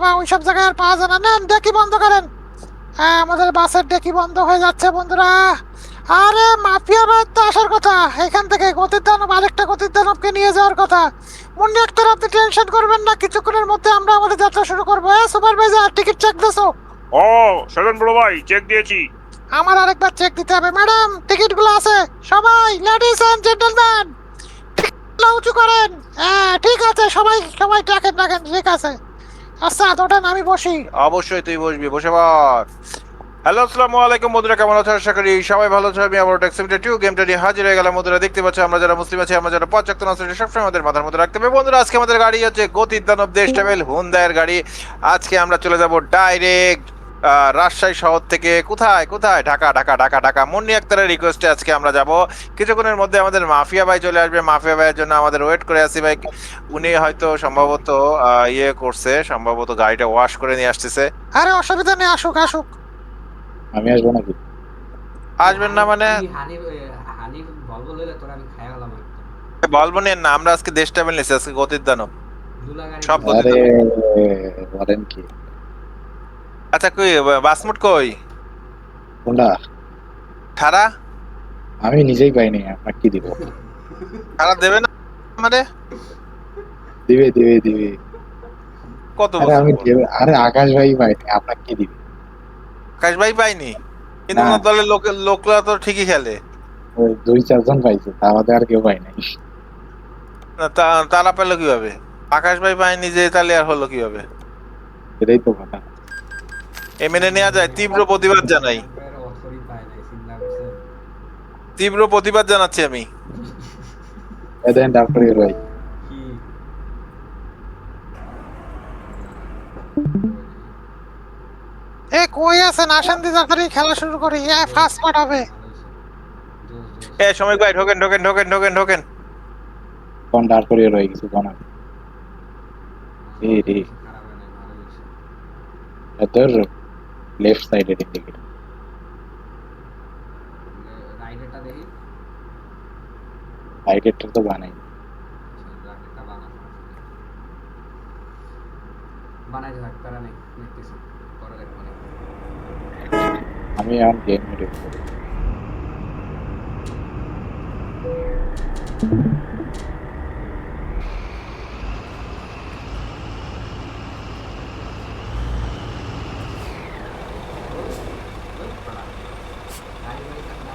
বা ওইসব জায়গায় আর পাওয়া যায় না। নেন ডেকি বন্ধ করেন। হ্যাঁ, আমাদের বাসের ডেকি বন্ধ হয়ে যাচ্ছে বন্ধুরা। আরে মাফিয়া ভাই তো আসার কথা, এখান থেকে গতির দানব আরেকটা গতির দানবকে নিয়ে যাওয়ার কথা। মুন্নি আক্তার, আপনি টেনশন করবেন না, কিছুক্ষণের মধ্যে আমরা আমাদের যাত্রা শুরু করবো। সুপারভাইজার, টিকিট চেক দিছো? ও সেভেন বড় ভাই, চেক দিয়েছি। আমার আরেকবার চেক দিতে হবে। ম্যাডাম, টিকিটগুলো আছে? সবাই, লেডিস এন্ড জেন্টলম্যান, উঁচু করেন। হ্যাঁ ঠিক আছে, সবাই সবাই ডাকেন ডাকেন, ঠিক আছে। আচ্ছা ওঠেন, আমি বসি। অবশ্যই তুই বসবি, বসে পড়। হ্যালো, আসসালামু আলাইকুম বন্ধুরা, কেমন আছো? আশা করি সবাই ভালো আছো। আমি আবার ট্যাক্সিমিটার 2 গেমটা নিয়ে হাজির হয়ে গেলাম বন্ধুরা। দেখতে পাচ্ছ আমরা যারা মুসলিম আছি, আমরা যারা পাঁচ ওয়াক্ত নামাজ পড়ি, সবসময় আমাদের মাথার মধ্যে রাখতে হবে বন্ধুরা। আজকে আমাদের গাড়ি হচ্ছে গতির দানব দেশ ট্রাভেল হুন্দায়ের গাড়ি। আজকে আমরা চলে যাব ডাইরেক্ট রাজশাহী শহর থেকে কোথায় কোথায়, ঢাকা ঢাকা ঢাকা ঢাকা। মুন্নি আক্তারের রিকোয়েস্টে আজকে আমরা যাব। কিছুক্ষণের মধ্যে আমাদের মাফিয়া ভাই চলে আসবে। মাফিয়া ভাইয়ের জন্য আমাদের ওয়েট করে আছি ভাই। উনি হয়তো সম্ভবত ইয়ে করছে, সম্ভবত গাড়িটা ওয়াশ করে নিয়ে আসতেছে। আরে অসুবিধা নেই, আসুক আসুক। আমি আসবো নাকি? আসবেন না মানে? তুই হানি হানি বলবো লইলে তোর আমি খায়া গেলাম একদম। বলবো না, আমরা আজকে দেশ ট্রাভেল নিচ্ছি, আজকে গতির দানব দুলা গাড়ি সব গতির আরে দানব। বলেন কি? আচ্ছা কই বাসমুট কই? কোনটা? খারা আমি নিজেই পাইনি, আপনাকে কি দিব? খারা দেবে না আমারে? দিবে দিবে দিবে। কত আরে বছর আমি পর আরে আকাশ ভাই পাইনি, আপনাকে কি দিবে? আকাশ ভাই পাইনি, কিন্তু না, ওনার দলের লোকরা তো ঠিকই খেলে। ওই 2-4 জন পাইছে, তা আমাদের আর কেউ পাই নাই। না, তারা পেলো কিভাবে? আকাশ ভাই পায়নি যে, তাহলে আর হলো কিভাবে? এটাই তো কথা। এ মেনে নেওয়া যায়? তীব্র প্রতিবাদ জানাই, একবারে অথরই পায় নাই, চিন্তা করছেন? তীব্র প্রতিবাদ জানাচ্ছি আমি। দেন তারপরে ভাই কি এ কই আছেন, আসেন দি তাড়াতাড়ি খেলা শুরু করি। ফার্স্ট পার্ট হবে। এ সময় ভাই, ঢোকেন ঢোকেন ঢোকেন ঢোকেন ঢোকেন। কোন দাঁড় করিয়ে রয়ে গেছে কোন? এই রে, খারাপ হয় নাই, ভালো হয়েছে। তোর লেফট সাইডে ইন্ডিকেটর। রাইডারটা দেখি। রাইডেরটা তো বানাই। রাইডারটা বানাই থাক, প্যারা নেই, দেখতেছি পরে দেখবো না। আমি এখন গেম মেরে গাড়ি বাড়ি থাক না।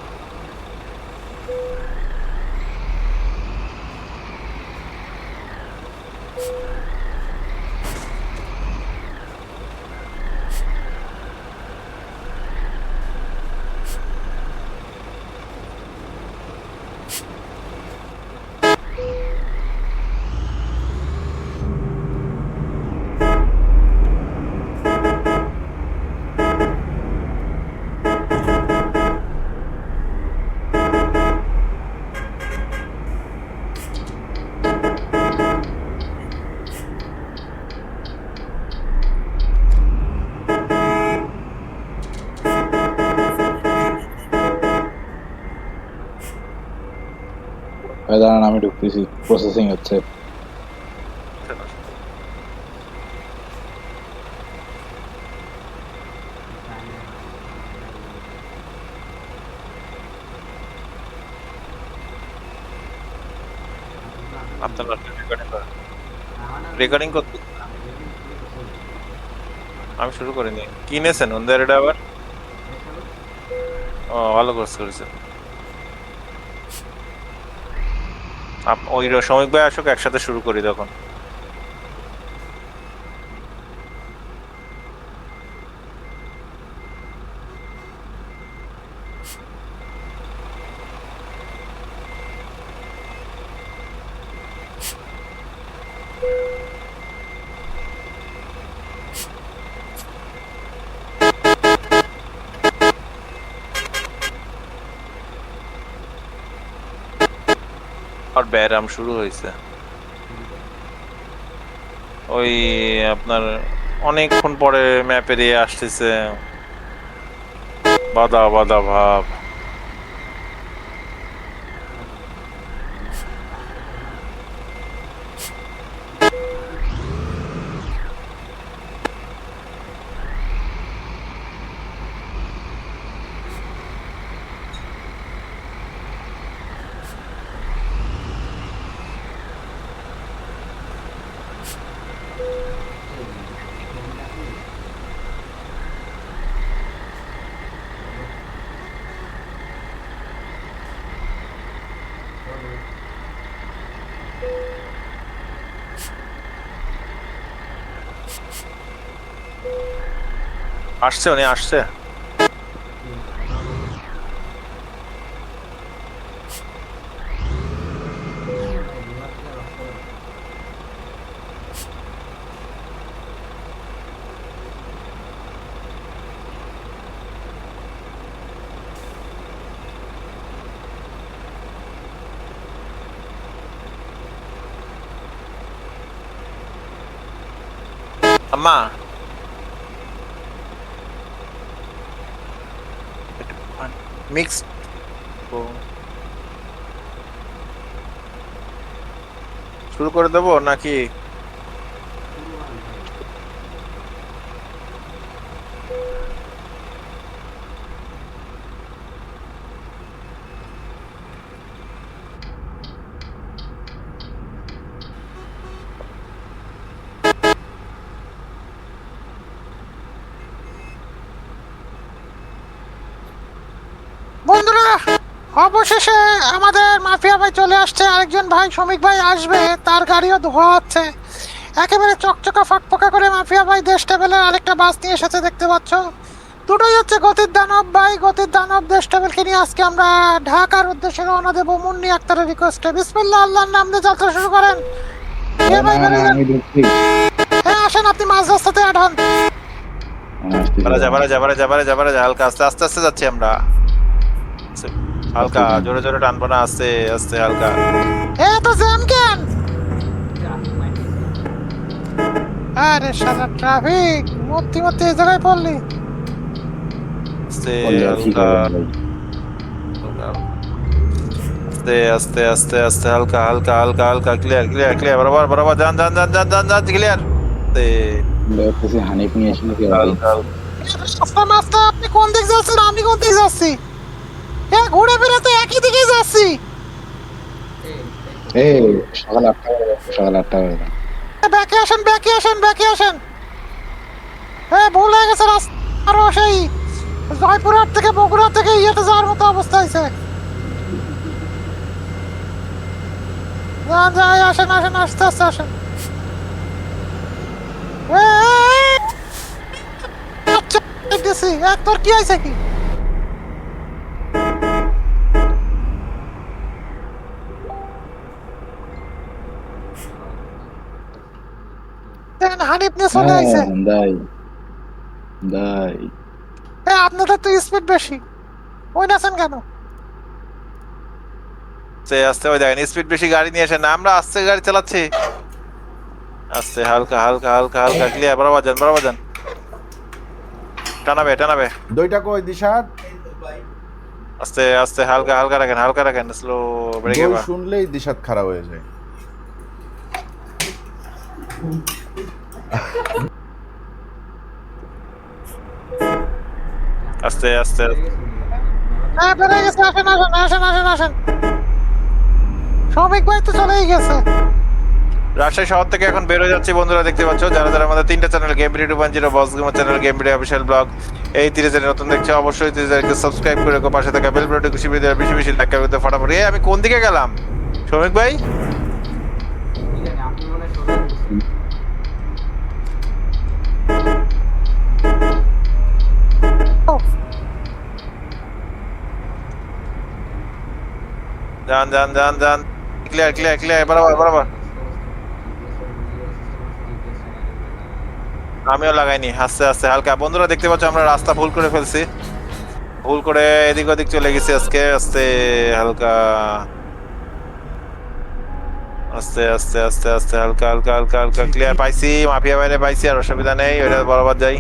দাঁড়ান, আমি ঢুকতেছি, প্রসেসিং হচ্ছে। আপনার রেকর্ডিং করতে আমি শুরু করিনি। কিনেছেন ওদের এটা আবার? ও, ভালো করেছেন। ওই সময় ভাই আসুক, একসাথে শুরু করি তখন। আর ব্যারাম শুরু হয়েছে। ওই আপনার অনেকক্ষণ পরে ম্যাপে দিয়ে আসতেছে, বাদা বাদা ভাব। আসছে উনি আসছে। আম্মা মিক্স শুরু করে দেবো নাকি? বন্ধুরা অবশেষে আমাদের মাফিয়া ভাই চলে আসছে। আরেকজন ভাই শ্রমিক ভাই আসবে, তার গাড়িও ধোয়া হচ্ছে। একেবারে চকচকা ফকফকা করে মাফিয়া ভাই দেশ টেবিলের আরেকটা বাস নিয়ে এসেছে, দেখতে পাচ্ছ। দুটোই হচ্ছে গতির দানব ভাই, গতির দানব দেশ টেবিলকে নিয়ে আজকে আমরা ঢাকার উদ্দেশ্যে রওনা দেবো মুন্নি আক্তারের রিকোয়েস্টে। বিসমিল্লাহ, আল্লাহর নাম দিয়ে যাত্রা শুরু করেন। এ ভাই না, বেরিয়ে যান। আমি ঢুকছি। হ্যাঁ আসেন, আপনি মাঝ রাস্তাতে অ্যাড হন। আসতেছি। বারা যা হালকা আস্তে আস্তে আস্তে যাচ্ছি আমরা। হালকা জোরে জোরে টানবো না, আস্তে আস্তে হালকা। এ তো জ্যাম কেন? আরে শালা ট্রাফিক, মূর্তি মূর্তি এই জায়গায় পড়লি। আস্তে বললে কি হালকা করবেন ভাই? আস্তে আস্তে আস্তে আস্তে হালকা হালকা হালকা হালকা ক্লিয়ার ক্লিয়ার ক্লিয়ার বরাবর বরাবর যান যান যান যান যান যান ক্লিয়ার। দেখতেছি হানিফ নিয়ে এসে নাকি ভাই? হালকা রাস্তা মাস্তা আপনি কোন দিক যাচ্ছেন, আমি কোন দিক যাচ্ছি? এ ঘুরে ফিরে তো একই দিকেই যাচ্ছি। এই সকাল 8টা বাজে, সকাল 8টা বাজে। ব্যাকে আসেন, ব্যাকে আসেন, ব্যাকে আসেন। এ ভুল হয়ে গেছে রাস্তা, আরো সেই জয়পুরহাট থেকে বগুড়া থেকে ইয়েতে যাওয়ার মতো অবস্থা হয়েছে। যান যাই, আসেন আসেন, আস্তে আস্তে আসেন। এ, আচ্ছা দেখতেছি এক তোর কি হয়েছে কি? দেখেন হানিফ নিয়ে চলে আইছে। হ্যাঁ, দাই দাই। এ আপনাদের তো স্পিড বেশি, ওই নাচেন কেন? আস্তে আস্তে ওই দেখেন স্পিড বেশি গাড়ি নিয়ে আসেন না, আমরা আস্তে গাড়ি চালাচ্ছি। আস্তে হালকা হালকা হালকা হালকা ক্লিয়ার বরাবর যান বরাবর যান। টানাবে টানাবে দুইটা কই দিশাদ? আস্তে আস্তে হালকা হালকা রাখেন স্লো ব্রেকে দই বা শুনলেই দিশাদ খারাপ হয়ে যায়। আস্তে আস্তে হ্যাঁ বেড়ে গেছে, আসেন আসেন আসেন আসেন আসেন। শ্রমিক ভাই তো চলেই গেছে। রাজশাহী শহর থেকে এখন বের হয়ে যাচ্ছি বন্ধুরা, দেখতে পাচ্ছ। যারা যারা আমাদের তিনটা channel game video 2.0 boss gamer channel, game video official blog, এই তিনটে চ্যানেল নতুন দেখছো অবশ্যই তিনটাকে সাবস্ক্রাইব করে রাখো, পাশে থাকা বেল বাটনটি খুশি ভিডিও বেশি বেশি লাইক করতে ফটাফট। এই আমি কোন দিকে গেলাম শ্রমিক ভাই? আপনি মনে হয় সরে গেছেন। যান যান যান যান ক্লিয়ার ক্লিয়ার ক্লিয়ার বরাবর বরাবর। আমিও লাগাইনি, আস্তে আস্তে হালকা। বন্ধুরা দেখতে পাচ্ছ আমরা রাস্তা ভুল করে ফেলছি, ভুল করে এদিক ওদিক চলে গেছি আজকে। আস্তে হালকা আস্তে আস্তে আস্তে আস্তে হালকা হালকা হালকা হালকা ক্লিয়ার পাইছি, মাফিয়া বাইরে পাইছি, আর অসুবিধা নেই, ওইটা বরাবর যাই।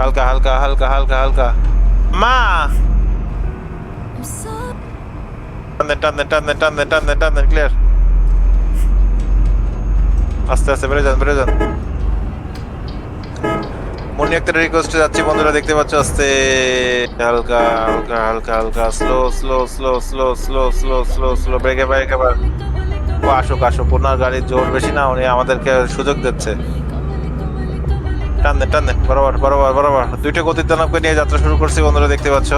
হালকা হালকা হালকা হালকা হালকা মা টান দেন টান দেন টান দেন টান দেন টান দেন টান দেন ক্লিয়ার। আস্তে আস্তে বেড়ে যান বেড়ে যান। মুন্নি একটা রিকোয়েস্টে যাচ্ছি বন্ধুরা, দেখতে পাচ্ছ। আস্তে হালকা হালকা হালকা হালকা slow slow slow slow slow slow slow slow ব্রেকে ব্রেকে বার। ও আসুক আসুক, ওনার গাড়ির জোর বেশি না, উনি আমাদেরকে সুযোগ দিচ্ছে। টান দেন টান দেন বরাবর বরাবর বরাবর। দুইটা গতির দানবকে নিয়ে যাত্রা শুরু করছি বন্ধুরা, দেখতে পাচ্ছ।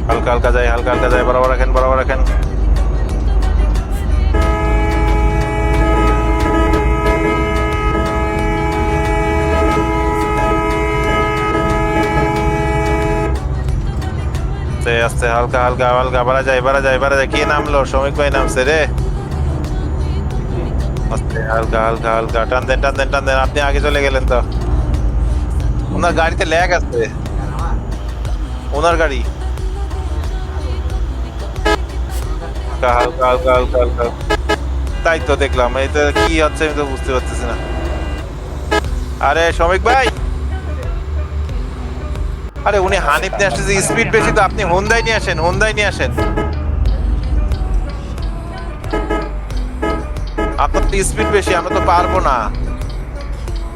হালকা হালকা যায় হালকা হালকা যায় বরাবর রাখেন বরাবর রাখেন। আস্তে হালকা হালকা হালকা বাড়া যায় বাড়া যায় বাড়া যায়। কে নামলো? শ্রমিক ভাই নামছে রে। আস্তে হালকা হালকা হালকা টান দেন টান দেন টান দেন। আপনি আগে চলে গেলেন তো। ওনার গাড়িতে ল্যাগ আছে, ওনার গাড়ি। হালকা হালকা হালকা হালকা। তাই তো দেখলাম, এটা কি হচ্ছে আমি তো বুঝতে পারতেছি না। আরে শ্রমিক ভাই, আরে উনি হানিফ নিয়ে আসতেছে, স্পিড বেশি তো, আপনি হোন্ডাই নিয়ে আসেন, হোন্ডাই নিয়ে আসেন। আপনার তো স্পিড বেশি, আমরা তো পারবো না।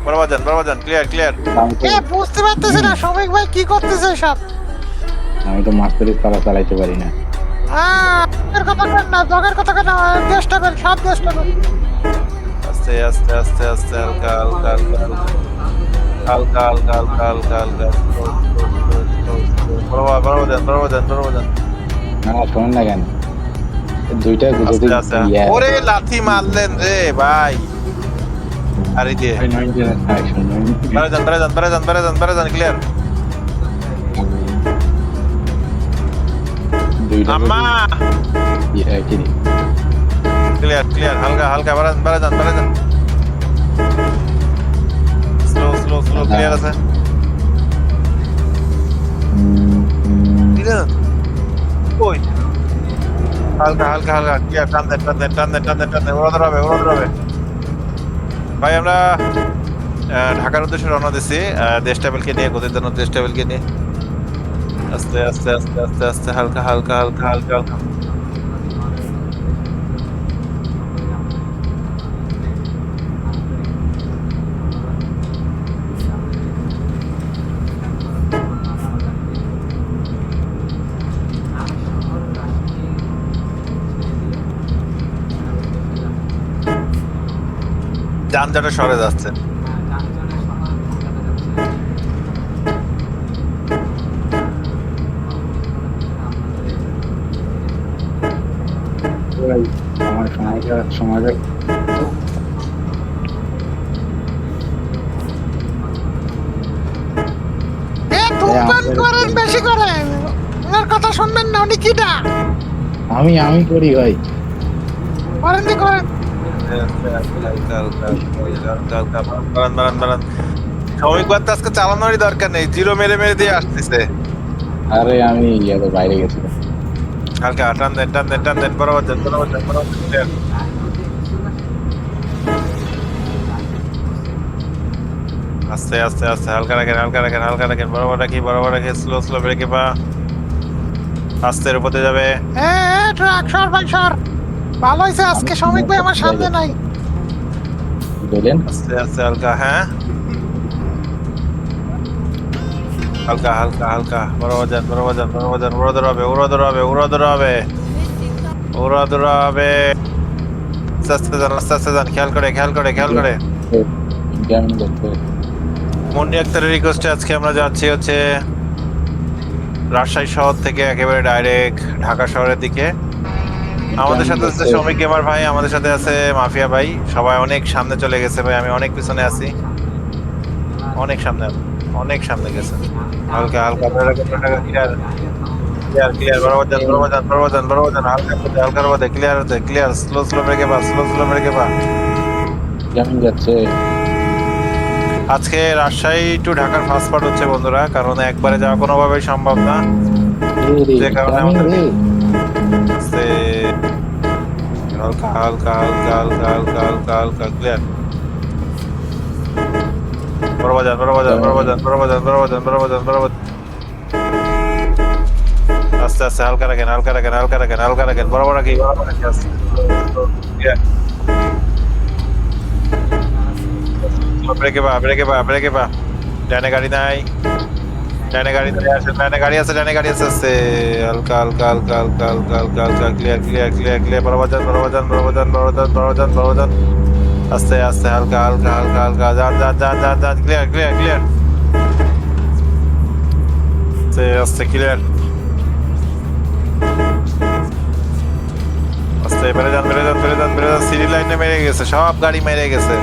বরাবর যান, ক্লিয়ার ক্লিয়ার। এ বুঝতে পারতেছি না শ্রমিক ভাই কি করতেছে সব। আমি তো মার্সিডিজ চালাইতে পারি না। জগের কথা কেন না, জগের কথা কেন, দেশটা বের সব দেশটা বের। আস্তে আস্তে আস্তে আস্তে হালকা হালকা হালকা হালকা হালকা হালকা হালকা হালকা। বরাবর যান। না শোনেন না কেন, দুইটা আস্তে আস্তে। ওরে লাথি মারলেন রে ভাই। আরে দিয়ে বেড়ে যান ক্লিয়ার। আম্মা ক্লিয়ার ক্লিয়ার হালকা হালকা বেড়ে যান। স্লো ক্লিয়ার আছে। ওই হালকা হালকা হালকা ক্লিয়ার। টান দেন। ওরা হবে। ভাই আমরা ঢাকার উদ্দেশ্যে রওনা দিচ্ছি, দেশ টেবিলকে নিয়ে, গতির জন্য দেশ টেবিলকে নিয়ে। আস্তে আস্তে আস্তে আস্তে আস্তে হালকা হালকা হালকা হালকা হালকা। যানজটে সরে যাচ্ছে। আমার সময়টা ধূমপান করেন, বেশি করেন, ওনার কথা শুনবেন না। উনি কিটা আমি করি ভাই। করেন। শ্রমিক বাদ আজকে চালানোরই দরকার নেই, জিরো মেরে দিয়ে আসতেছে। আরে আমি বাইরে গেছিলাম। হালকা টান দেন বরাবর যান। আস্তে আস্তে আস্তে হালকা রাখেন বরাবর রাখি স্লো ব্রেকে পা। আস্তে উপরে যাবে। ট্রাক সর ভাই সর। ভালো হয়েছে আজকে শ্রমিক ভাই আমার সামনে নাই। বলেন আস্তে আস্তে হালকা, হ্যাঁ হালকা বরাবর যান। উড়াদুর হবে। আস্তে যান, খেয়াল করে। কেমন করতে মন্ডি আক্তারের রিকোয়েস্টে আজকে আমরা যাচ্ছি হচ্ছে রাজশাহী শহর থেকে একেবারে ডাইরেক্ট ঢাকা শহরের দিকে। আমাদের সাথে আছে শ্রমিক গেমার ভাই, আমাদের সাথে আছে মাফিয়া ভাই। সবাই অনেক সামনে চলে গেছে ভাই, আমি অনেক পিছনে আছি। অনেক সামনে গেছে। হালকা ক্লিয়ার বরাবর যান। হালকা বাদে ক্লিয়ার স্লো ব্রেকে পা। কেমন যাচ্ছে? আজকে রাজশাহী টু ঢাকার ফার্স্ট পার্ট হচ্ছে বন্ধুরা, কারণ একবারে যাওয়া কোনোভাবেই সম্ভব না। যে কারণে আমাদের হালকা ক্লিয়ার। বরাবর যান। আস্তে হালকা রাখেন বরাবর রাখি আস্তে। ব্রেকে পা। ডানে গাড়ি নাই, গাড়ি আছে আস্তে হালকা ক্লিয়ার বরাবর যান। আস্তে হালকা যান ক্লিয়ার আস্তে ক্লিয়ার। আস্তে বেড়ে যান। সিটি লাইনে মেরে গেছে, সব গাড়ি মেরে গেছে।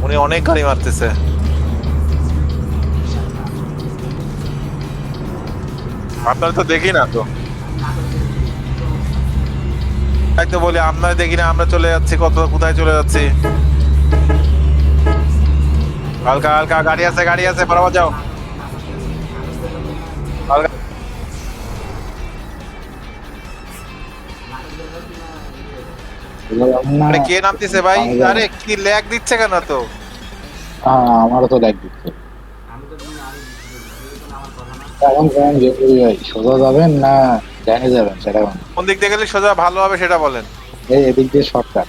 উনি অনেক গাড়ি মারতেছে। আপনারা তো দেখি না তো, তাই তো বলি আপনারা দেখি না, আমরা চলে যাচ্ছি, কোথায় চলে যাচ্ছি। হালকা হালকা গাড়ি আছে, গাড়ি আছে, বরাবর যাও। হালকা আরে কে নামতেছে ভাই? আরে কি ল্যাগ দিচ্ছে কেন তো? আমারও তো লাগ দিচ্ছে। আমি তো তুমি আগে আমার কথা না। এখন কোন ভাই সোজা যাবেন না ডাইনে যাবেন সেটা কোন? কোন দিক দিয়ে গেলে সোজা ভালো হবে সেটা বলেন। এই এদিক দিয়ে শর্টকাট।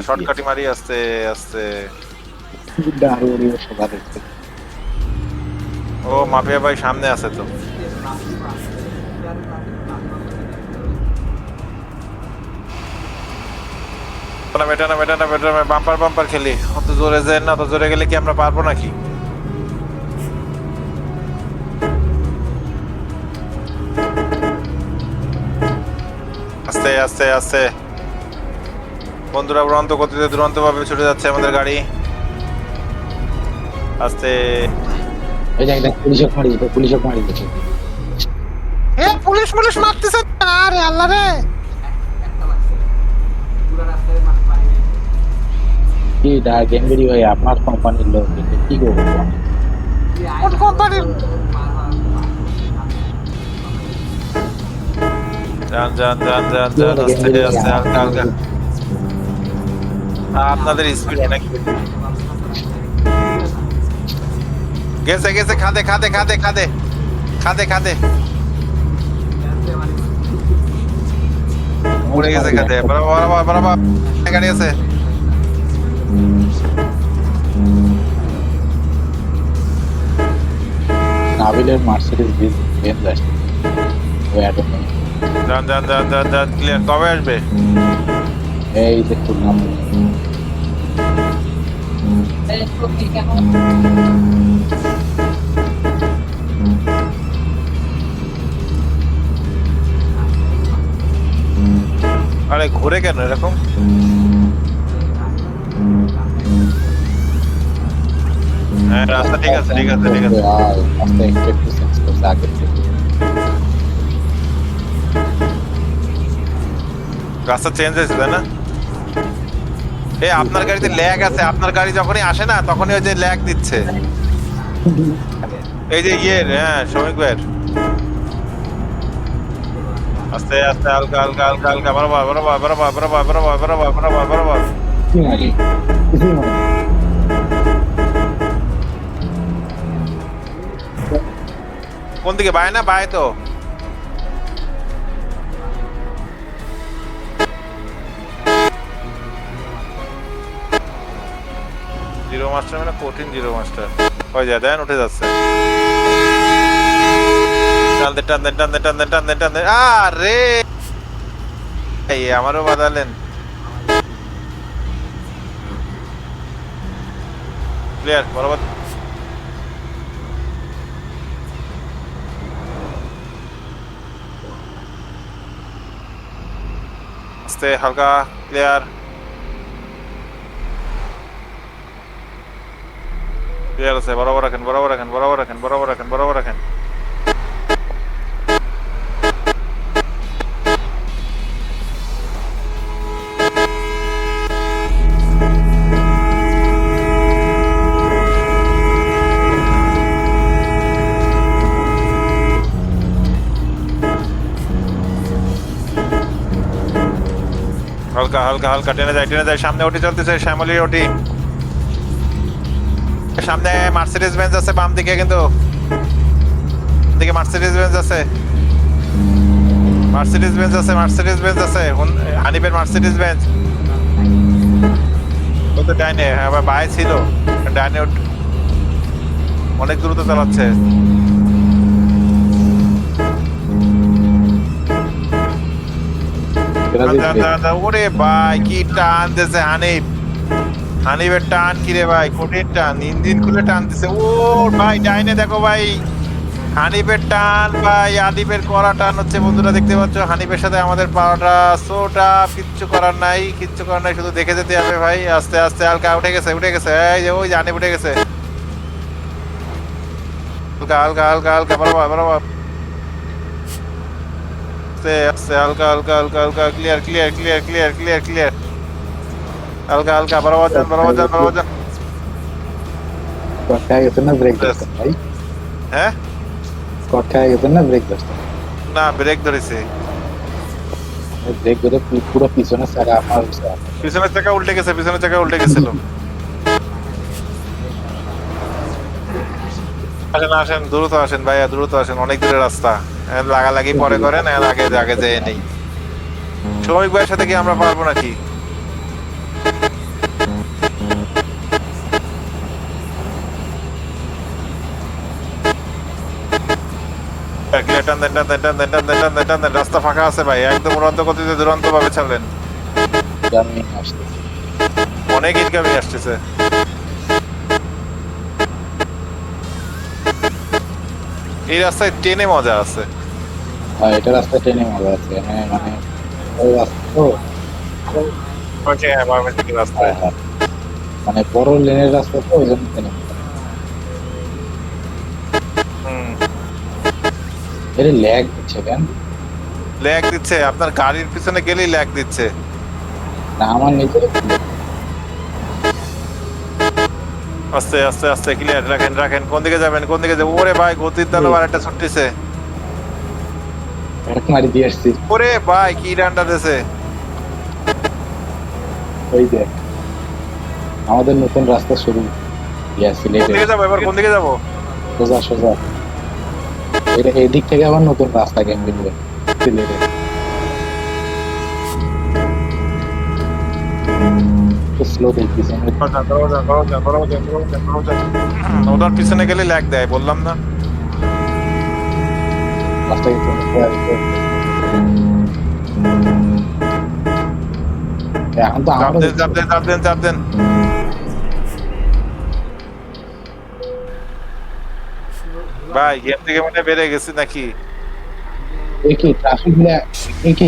শর্টকাটই মারি, আস্তে আস্তে। দারুড়ি সোজা দেখতে। ও মাফিয়া ভাই সামনে আছে তো। বাম্পার বাম্পার খেলি, অত জোরে যায় না, অত জোরে গেলে কি আমরা পারবো নাকি? আস্তে আস্তে আস্তে বন্ধুরা, উড়ন্ত গতিতে দুরন্ত ভাবে ছুটে যাচ্ছে আমাদের গাড়ি। আস্তে। এই দেখ পুলিশক মারি দিতে, পুলিশক মারি দিতে। এ পুলিশ পুলিশ মারতেছে, আরে আল্লাহ রে। একটা লাগছে পুরো রাস্তায় মাঠ পানি নেই। কি দা গেমবেরি ভাই আপনার কোম্পানির লোক কিন্তু কি করবো? কোন কোম্পানির? যান যান যান যান যান, আস্তে আস্তে, হালকা হালকা। আপনাদের স্পিড অনেক গেছে গেছে, খাদে খাদে খাদে খাদে খাদে খাদে উড়ে গেছে খাদে। বরাবর বরাবর বরাবর গাড়ি আছে। নাবিলের মার্সিডিজ বেঞ্জ আসছে। ওই অ্যাডম যান যান যান যান যান, ক্লিয়ার। কবে আসবে? এই যে খুললাম। আরে ঘুরে কেন এরকম? হ্যাঁ রাস্তা ঠিক আছে, ঠিক আছে, ঠিক আছে। রাস্তা একটু সেন্স করছে আগে থেকে। রাস্তা চেঞ্জ হয়েছে তাই না? এই আপনার গাড়িতে ল্যাগ আছে, আপনার গাড়ি যখনই আসে না তখনই ওই যে ল্যাগ দিচ্ছে। এই যে হ্যাঁ শ্রমিক ভাইয়ের। আস্তে আস্তে, হালকা হালকা হালকা হালকা, বরাবর বরাবর বরাবর বরাবর বরাবর বরাবর বরাবর বরাবর। কি মারি? কিছুই মারি। কোন দিকে? বায় না? বায় তো। জিরো মাস্টার মানে কঠিন জিরো মাস্টার। ওই যা দেন উঠে যাচ্ছে। টানতে টানতে টানতে টানতে টানতে টানতে, আরে এই আমারও বাদালেন। ক্লিয়ার, বরাবর। আস্তে হালকা, ক্লিয়ার ক্লিয়ার আছে। বরাবর রাখেন, বরাবর রাখেন, বরাবর রাখেন, বরাবর রাখেন, বরাবর রাখেন। হালকা হালকা হালকা টেনে যায়, টেনে যায়। সামনে ওটি চলতেছে, শ্যামলি ওটি। সামনে মার্সিডিজ বেঞ্জ আছে বাম দিকে, কিন্তু দিকে মার্সিডিজ বেঞ্জ আছে, মার্সিডিজ বেঞ্জ আছে, মার্সিডিজ বেঞ্জ আছে। হানিফের মার্সিডিজ বেঞ্জ ও তো ডাইনে, আবার বাই ছিল ডাইনে। অনেক দ্রুত চালাচ্ছে। ওরে ভাই কি টান দিছে হানিফ, হানিফের টান কিরে ভাই, কঠিন টান, ইঞ্জিন খুলে টান দিছে। ও ভাই ডাইনে দেখো ভাই, হানিফের টান ভাই, আদিপের করা টান হচ্ছে। বন্ধুরা দেখতে পাচ্ছ হানিফের সাথে আমাদের পাওয়াটা সোটা, কিচ্ছু করার নাই, কিচ্ছু করার নাই, শুধু দেখে যেতে হবে ভাই। আস্তে আস্তে হালকা, উঠে গেছে, উঠে গেছে। এই যে ওই যে হানিফ উঠে গেছে। হালকা হালকা হালকা হালকা, বরাবর বরাবর। আস্তে আস্তে হালকা হালকা হালকা হালকা clear clear clear clear clear clear হালকা হালকা বরাবর যান বরাবর যান বরাবর যান কট খায় গেছে না ব্রেক ধরতে ভাই? হ্যাঁ কট খায় গেছে না ব্রেক ধরতে? না ব্রেক ধরেছে ব্রেক ধরে পুরো পিছনে চাকা আমার পিছনের চাকা উল্টে গেছে পিছনের চাকা উল্টে গেছিল আসেন আসেন দ্রুত আসেন ভাইয়া দ্রুত আসেন অনেক দূরের রাস্তা লাগালাগি পরে করেন আগে আগে যেয়ে নেই শ্রমিক ভাইয়ের সাথে কি আমরা পারবো নাকি রাস্তা ফাঁকা আছে ভাই একদম উড়ন্ত গতিতে দুরন্ত ভাবে ছাড়লেন আমি আসতে অনেক ইনকামই আসতেছে এই রাস্তায় ট্রেনে মজা আছে এটা রাস্তা ট্রেনে মজা আছে মানে ওই রাস্তা তো রাস্তায় হ্যাঁ, মানে বড় লেনের রাস্তা তো ওই জন্য ট্রেনে মজা। এটা ল্যাগ দিচ্ছে কেন? ল্যাগ দিচ্ছে আপনার গাড়ির পিছনে গেলেই ল্যাগ দিচ্ছে না আমার নিজের আস্তে আস্তে আস্তে ক্লিয়ার রাখেন রাখেন কোন দিকে যাবেন কোন দিকে যাবেন ওরে ভাই গতির দানব আর একটা ছুটতেছে এক মারি দিয়ে আসছি ওরে ভাই কি ডান্ডা দিছে ওই দেখ আমাদের নতুন রাস্তা শুরু ইয়া কোন সিলেটে দিকে যাবো এবার কোন দিকে যাবো সোজা সোজা এটা এদিক থেকে আবার নতুন রাস্তা গেম দিবে সিলেটে স্লো দেখতেছি আমি ওটার পিছনে গেলে ল্যাগ দেয় বললাম না রাস্তা একটু এখন তো চাপ আমারও দেন চাপ দেন চাপ দেন চাপ দেন ভাই গেম থেকে মানে বেড়ে গেছি নাকি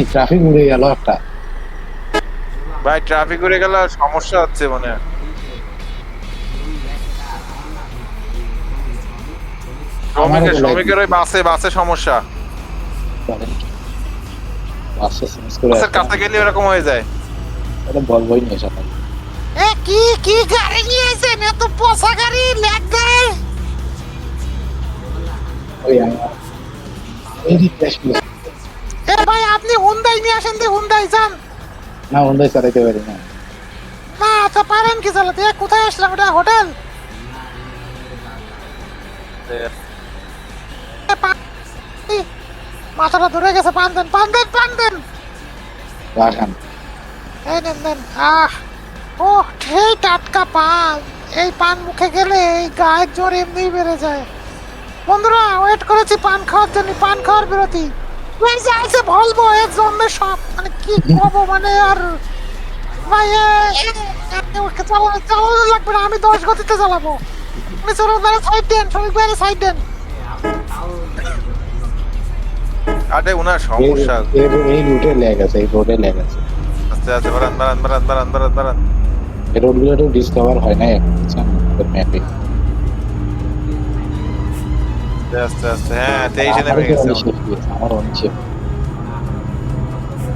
ট্রাফিক উড়ে গেল একটা ভাই ট্রাফিক উড়ে গেল সমস্যা হচ্ছে মনে হয় শ্রমিকের ওই বাসে সমস্যা বাসটা চেঞ্জ করে বাসের কাছে গেলে এরকম হয়ে যায় এটা বলবোই নিয়ে সকাল এ কি গাড়ি নিয়ে আইছেন এত পচা গাড়ি ল্যাগ দেয় ওই আমার এই রিফ্রেশ এ ভাই আপনি হুন্ডাই নিয়ে আসেন দি হুন্ডাই যান না অন্যায় চালাইতে পারি না না আচ্ছা পারেন কি চালাতে এ, কোথায় আসলাম এটা হোটেল এ, ই, মাথাটা ধরে গেছে পান দেন পান দেন পান দেন রাখান এই নেন নেন ও সেই টাটকা পান এই পান মুখে গেলে এই গায়ের জোর এমনিই বেড়ে যায় বন্ধুরা ওয়েট করেছি পান খাওয়ার জন্য পান খাওয়ার বিরতি এই যে আছে বলবো এর জন্য সব মানে কি করবো মানে আর ভাই চালানো লাগবে না আমি 10 গতিতে চালাবো আপনি চলো বাইরে সাইড দেন শ্রমিক বাইরে সাইড দেন আরে ওনার সমস্যা এই রুটে ল্যাগ আছে এই রোডে ল্যাগ আছে আস্তে আস্তে বাড়ান বাড়ান বাড়ান বাড়ান বাড়ান বাড়ান এই রোডগুলো তো ডিসকভার হয় না এখন ম্যাপে আস্তে আস্তে হ্যাঁ 23 নেমে গেছে আমার অনিচ্ছে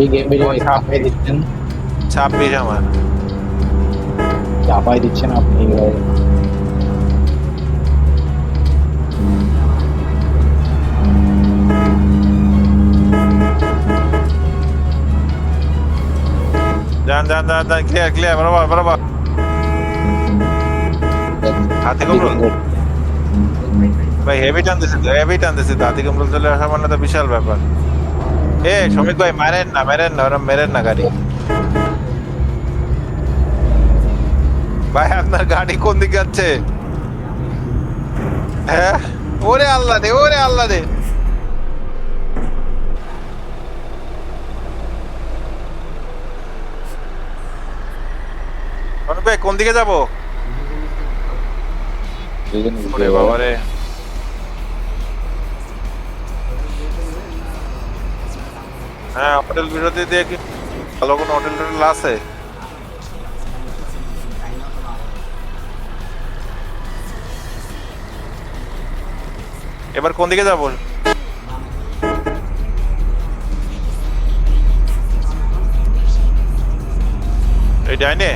এই গেম ভিডিও চাপাই দিচ্ছেন 26 আমার চাপাই দিচ্ছেন আপনি যান যান যান যান ক্লিয়ার ক্লিয়ার বরাবর বরাবর হাতে কমরুল ভাই হেভি টান দিছে তো হাতে কমরুল চলে আসা মানে তো বিশাল ব্যাপার এ শ্রমিক ভাই মারেন না ওরা মেরেন না গাড়ি ভাই আপনার গাড়ি কোন দিকে যাচ্ছে হ্যাঁ ওরে আল্লাহ রে শ্রমিক ভাই কোন দিকে যাবো ওরে বাবা রে হ্যাঁ হোটেল বিরতি দিয়ে কি ভালো কোনো হোটেল টোটেল আছে এবার কোন দিকে যাবো এই ডাইনে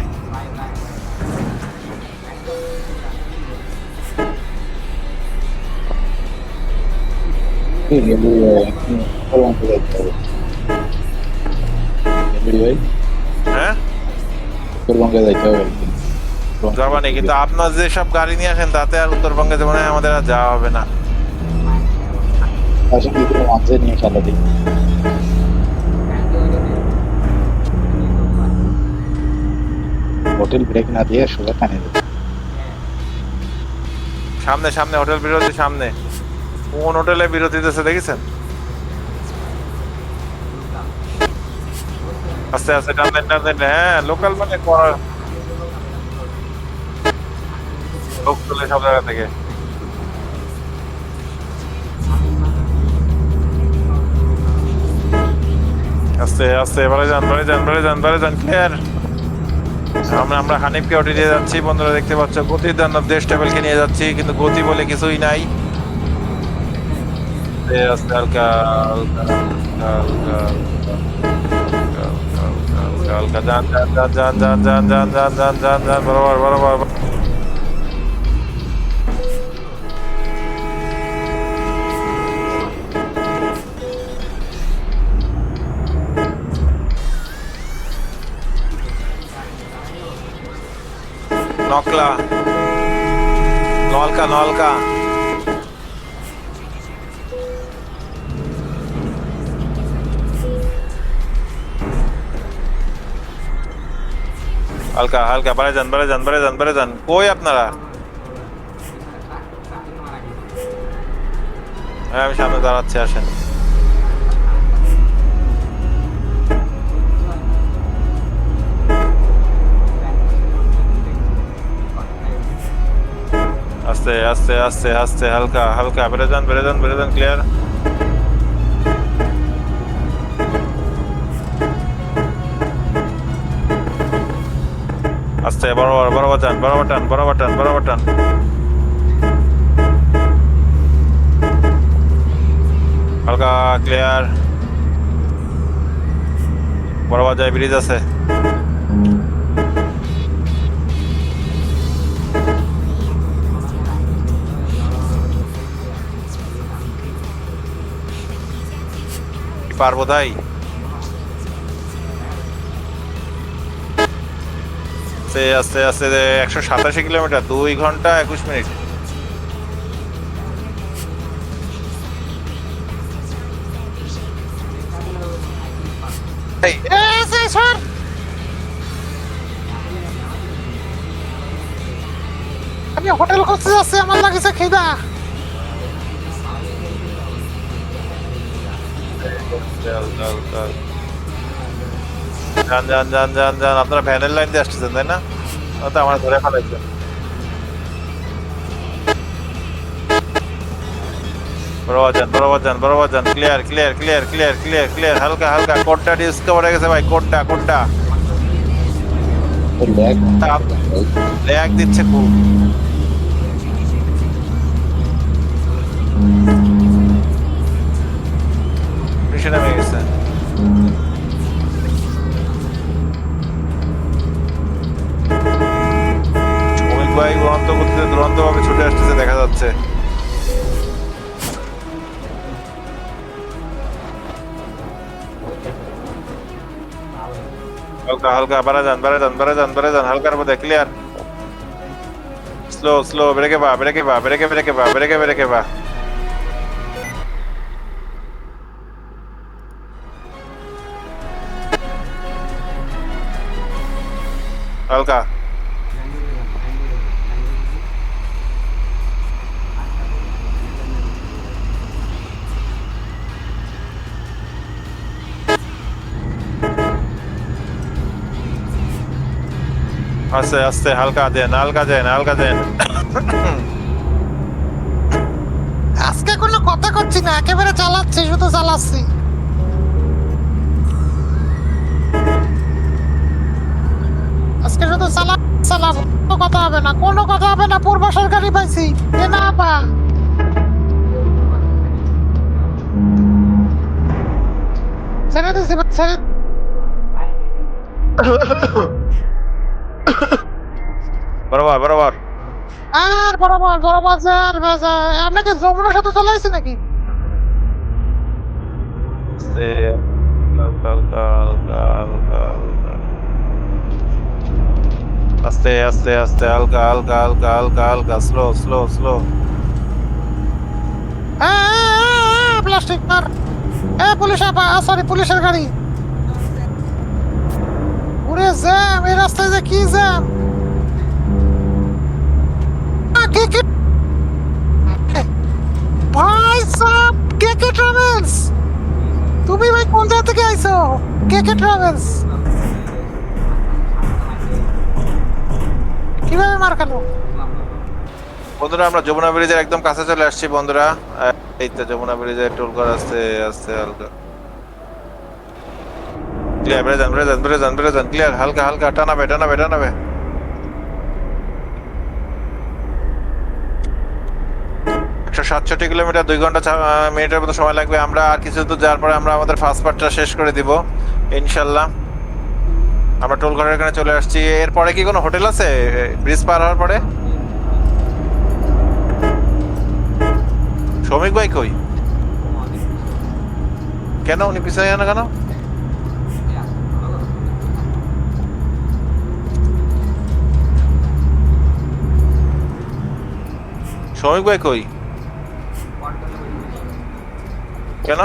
এই গেলি উত্তরবঙ্গে যাইতে হবে গেলি ভাই হ্যাঁ উত্তরবঙ্গে যাইতে হবে যাবানি, কিন্তু আপনার যে সব গাড়ি নিয়ে আসেন তাতে আর উত্তরবঙ্গে যেমন আমাদের আর যাওয়া হবে না। আসলে ভিতরে মাঝে নিয়ে খেলা দিই হোটেল ব্রেক না দিয়ে সোজা কানে দেবে সামনে সামনে হোটেল বিরতি, সামনে কোন হোটেলে বিরতি দিতেছে দেখেছেন? আস্তে আস্তে টানলেন টানলেন, হ্যাঁ লোকাল মানে লোক চলে সব জায়গা থেকে। আস্তে আস্তে বাড়ে যান বাড়ে যান বাড়ে যান বাড়ে যান, ক্লিয়ার। আমরা হানিফকে ওটি দিয়ে যাচ্ছি বন্ধুরা, দেখতে পাচ্ছ গতির দানব দেশ টেবিলকে নিয়ে যাচ্ছি, কিন্তু গতি বলে কিছুই নাই। আস্তে হালকা হালকা হালকা হালকা হালকা যান যান যান যান যান যান যান যান যান যান বরাবর বরাবর। নকলা নলকা নলকা হালকা হালকা বাড়ে যান বাড়ে যান বাড়ে যান বাড়ে যান। কই আপনারা? হ্যাঁ আমি সামনে দাঁড়াচ্ছি, আসেন। আস্তে আস্তে আস্তে আস্তে হালকা হালকা বেড়ে যান বেড়ে যান বেড়ে যান, ক্লিয়ার। আস্তে বরাবর বরাবর যান বরাবর টান বরাবর টান বরাবর টান। হালকা ক্লিয়ার, বরাবর যায়, ব্রিজ আছে। পারবো তাই আস্তে আস্তে 187 কিলোমিটার, 2 ঘন্টা 21 মিনিট। স্যার আমি হোটেল করতে যাচ্ছি, আমার লাগছে খিদা। যান যান যান যান যান, আপনারা ভ্যানের লাইন দিয়ে আসতেছেন তাই না? তো আমার ধরে ফেলাইছেন। বরাবর যান বরাবর যান বরাবর যান, clear clear clear clear clear clear. হালকা হালকা কোডটা ডিসকভার হয়ে গেছে ভাই, কোডটা কোডটা ল্যাগ দিচ্ছে খুব। মিশনে নেমে গেছে। শ্রমিক ভাই দুরন্ত গতিতে দুরন্ত ভাবে ছুটে আসতেছে দেখা যাচ্ছে। হালকা হালকা বাড়া যান বাড়া যান বাড়া যান বাড়া যান, হালকার মধ্যে ক্লিয়ার। স্লো স্লো ব্রেকে বা ব্রেকে বা ব্রেকে ব্রেকে বা ব্রেকে ব্রেকে বা। হালকা আস্তে আস্তে হালকা দেন হালকা দেন হালকা দেন। আজকে কোনো কথা করছি না, একেবারে চালাচ্ছি, শুধু চালাচ্ছি। আজকে শুধু চালাবো, কোনো কথা হবে না, কোনো কথা হবে না। পূর্ব সরকারি পাইছি এ না পা ছেড়ে দিছি ছেড়ে বরাবর বরাবর। আর বরাবর বরাবর স্যার আপনি কি যমুনার সাথে চলে আসছে নাকি? আস্তে আস্তে আস্তে হালকা হালকা হালকা হালকা হালকা স্লো স্লো স্লো। প্লাস্টিক মার। সরি পুলিশের গাড়ি। ওরে জ্যাম, এই রাস্তায় যে কি জ্যাম। ভাই সাব কেকে ট্রাভেলস, তুমি ভাই কোন জায়গা থেকে আইছো? কেকে ট্রাভেলস কিভাবে মার খালো? বন্ধুরা আমরা যমুনা ব্রিজের একদম কাছে চলে আসছি বন্ধুরা। এই তো যমুনা ব্রিজের টোল করা আস্তে আস্তে হালকা ক্লিয়ার। ব্রেজান ক্লিয়ার। হালকা হালকা টানাবে টানাবে টানাবে। 167 কিলোমিটার 2 ঘন্টা মিনিটের মতো সময় লাগবে। আমরা আর কিছু দূর যাওয়ার পরে আমরা আমাদের ফার্স্ট পার্টটা শেষ করে দিব ইনশাল্লাহ। আমরা টোল ঘরের এখানে চলে আসছি। এরপরে কি কোনো হোটেল আছে ব্রিজ পার হওয়ার পরে? শ্রমিক ভাই কই? কেন উনি পিছনে না কেন? শ্রমিক ভাই কই? কেন?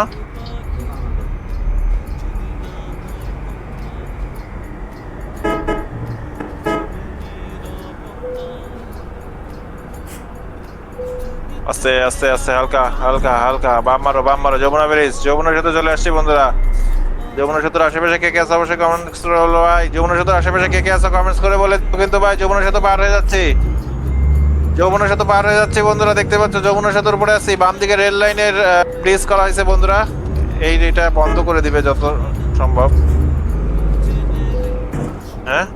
আস্তে আস্তে আস্তে হালকা হালকা হালকা বাম মারো বাম মারো। যমুনা ব্রিজ, যমুনার সাথে চলে আসছি বন্ধুরা। যমুনা সেতুর আশেপাশে কে কে আছে অবশ্যই কমেন্টস করে বলো ভাই। যমুনা সেতুর আশেপাশে কে কে আছে কমেন্টস করে বলে কিন্তু ভাই যমুনা সেতু পার হয়ে যাচ্ছি। যমুনা সেতু পার হয়ে যাচ্ছে বন্ধুরা, দেখতে পাচ্ছ যমুনা সেতুর উপরে আছি। বাম দিকে রেল লাইনের ব্রিজ করা হয়েছে বন্ধুরা। এটা বন্ধ করে দিবে যত সম্ভব। হ্যাঁ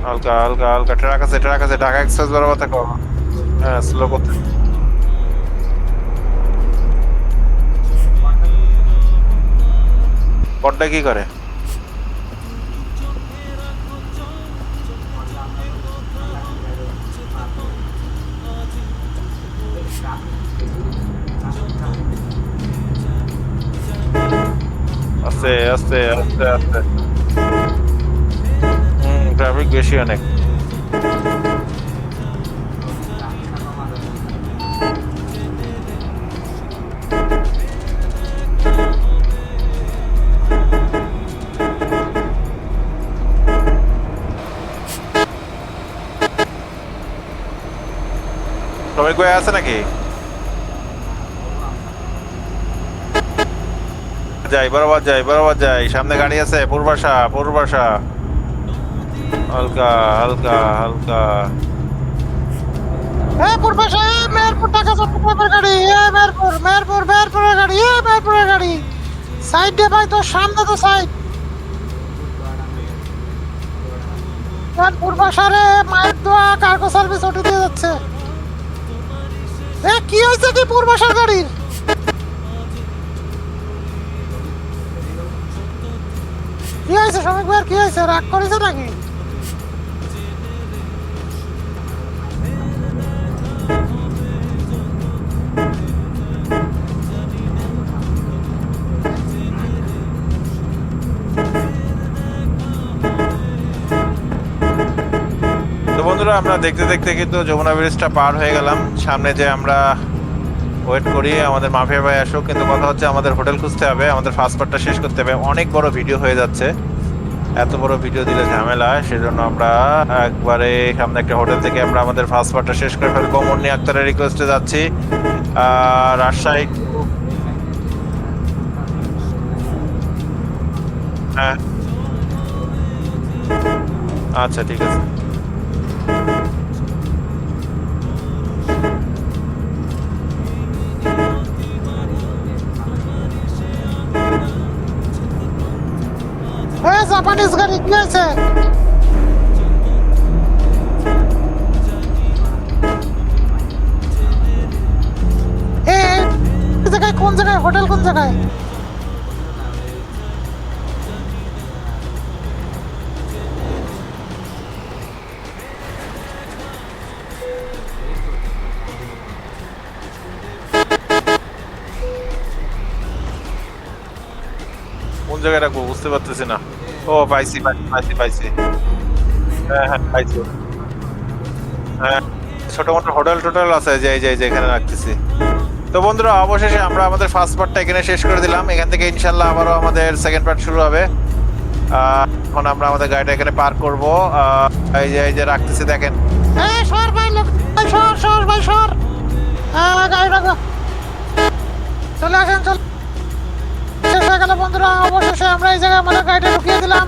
হালকা হালকা হালকা ট্রাক আছে ঢাকা এক্সপ্রেস বরাবর থাকো। হ্যাঁ স্লো করতে। পডটা কি করে? আস্তে আস্তে আস্তে আস্তে। ট্রাফিক বেশি অনেক। শ্রমিক ভাই আছে নাকি? যাই বরাবর যাই। সামনে গাড়ি আছে। পূর্বাশা হালকা হালকা হালকা। পূর্বাশা মেহেরপুর টাকা চট্টগ্রামের গাড়ি। মেহেরপুরের গাড়ি। মেহেরপুরের গাড়ি সাইড দে ভাই, তোর সামনে তো সাইড। পূর্বাশারে মায়ের দোয়া কার্গো সার্ভিস ওটি দিয়ে যাচ্ছে। কি হয়েছে কি পূর্বাশার গাড়ির? কি হয়েছে শ্রমিক ভাইয়ের? কি হয়েছে? রাগ করেছে নাকি? তো বন্ধুরা আমরা দেখতে দেখতে কিন্তু যমুনা ব্রিজটা পার হয়ে গেলাম। সামনে যে আমরা ওয়েট করি আমাদের মাফিয়া ভাই আসুক, কিন্তু কথা হচ্ছে আমাদের হোটেল খুঁজতে হবে, আমাদের ফার্স্ট পার্টটা শেষ করতে হবে। অনেক বড় ভিডিও হয়ে যাচ্ছে, এত বড় ভিডিও দিলে ঝামেলা। সেজন্য আমরা একবারে সামনে একটা হোটেল থেকে আমরা আমাদের ফার্স্ট পার্টটা শেষ করে ফেলবো। মুন্নি আক্তারের রিকোয়েস্টে যাচ্ছি রাজশাহী। হ্যাঁ আচ্ছা ঠিক আছে। জাপানিজ গাড়ি কি হয়েছে? জায়গায় কোন জায়গায় হোটেল? কোন জায়গায়? কোন জায়গায় রাখবো বুঝতে পারতেছি না। ও পাইছি পাইছি পাইছি পাইছি। হ্যাঁ হ্যাঁ পাইছি। হ্যাঁ ছোট মোটো হোটেল টোটেল আছে, যে এখানে রাখতেছি। তো বন্ধুরা অবশেষে আমরা আমাদের ফার্স্ট পার্টটা এখানে শেষ করে দিলাম। এখান থেকে ইনশাল্লাহ আবারও আমাদের সেকেন্ড পার্ট শুরু হবে। এখন আমরা আমাদের গাড়িটা এখানে পার্ক করবো। এই যে রাখতেছি দেখেন। এই সর ভাই, লোক ভাই, সর ভাই সর। হ্যাঁ গাড়ি রাখো, চলে আসেন চল। শেষ হয়ে গেল বন্ধুরা, অবশেষে আমরা এই জায়গায় আমাদের গাড়িটা ঢুকিয়ে দিলাম।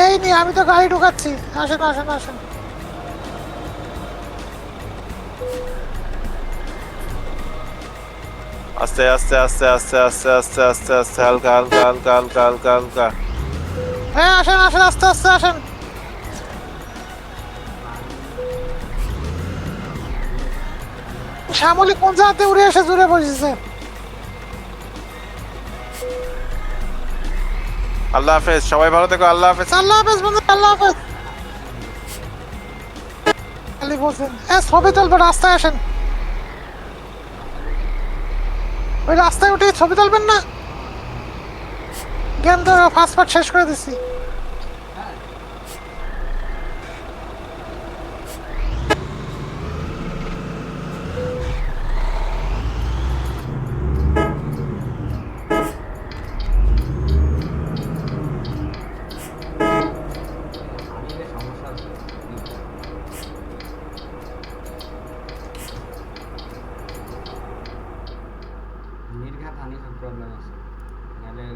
এই নি, আমি তো গাড়ি ঢুকাচ্ছি। আসেন আসেন আসেন। আস্তে আস্তে আস্তে আস্তে আস্তে আস্তে আস্তে আস্তে হালকা হালকা হালকা হালকা হালকা হালকা। হ্যাঁ আসেন আসেন, আস্তে আস্তে আসেন। শ্যামলি কোন জায়গাতে উড়ে এসে জুড়ে বসেছে। আল্লাহ হাফেজ, সবাই ভালো থেকো। আল্লাহ হাফেজ। আল্লাহ হাফেজ বন্ধু, আল্লাহ হাফেজ। খালি বলছেন ছবি তুলবে, রাস্তায় আসেন। ওই রাস্তায় উঠে ছবি তুলবেন না? গেম তো ফার্স্ট পার্ট শেষ করে দিচ্ছি।